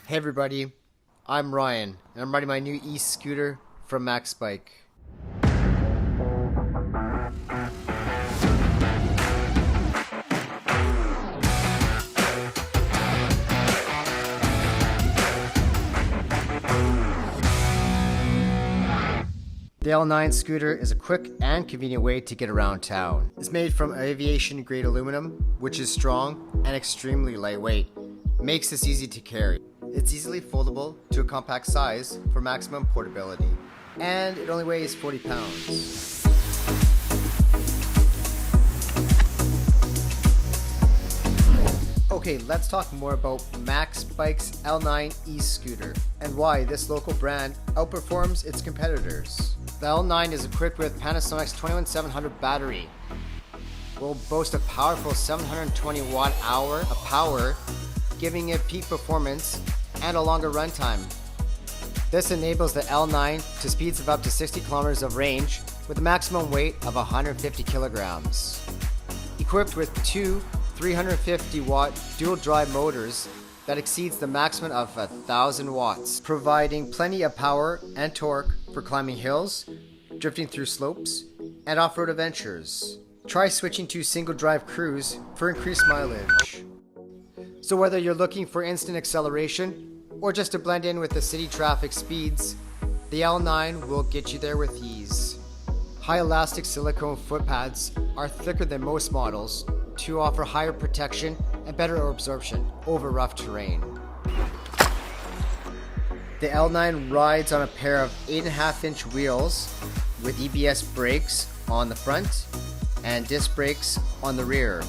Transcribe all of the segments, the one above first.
Hey everybody, I'm Ryan, and I'm riding my new e-scooter from MaxBike. The L9 scooter is a quick and convenient way to get around town. It's made from aviation grade aluminum, which is strong and extremely lightweight. Makes this easy to carry. It's easily foldable to a compact size for maximum portability. And it only weighs 40 pounds. Okay, let's talk more about MaxBike's L9 e-scooter and why this local brand outperforms its competitors. The L9 is equipped with Panasonic's 21700 battery. Will boast a powerful 720 watt-hour of power, giving it peak performance and a longer runtime. This enables the L9 to speeds of up to 60 kilometers of range with a maximum weight of 150 kilograms. Equipped with two 350 watt dual drive motors that exceeds the maximum of 1,000 watts, providing plenty of power and torque for climbing hills, drifting through slopes, and off-road adventures. Try switching to single drive cruise for increased mileage. So whether you're looking for instant acceleration or just to blend in with the city traffic speeds, the L9 will get you there with ease. High elastic silicone foot pads are thicker than most models to offer higher protection and better absorption over rough terrain. The L9 rides on a pair of 8.5-inch wheels with EBS brakes on the front and disc brakes on the rear.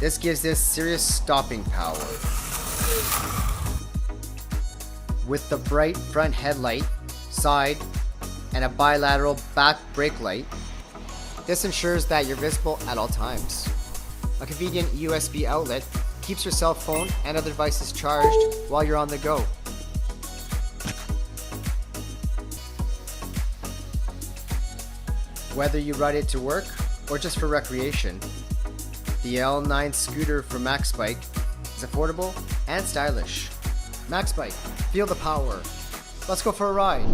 This gives this serious stopping power. With the bright front headlight, side, and a bilateral back brake light, this ensures that you're visible at all times. A convenient USB outlet keeps your cell phone and other devices charged while you're on the go. Whether you ride it to work or just for recreation, the L9 scooter from MaxBike is affordable and stylish. MaxBike, feel the power. Let's go for a ride.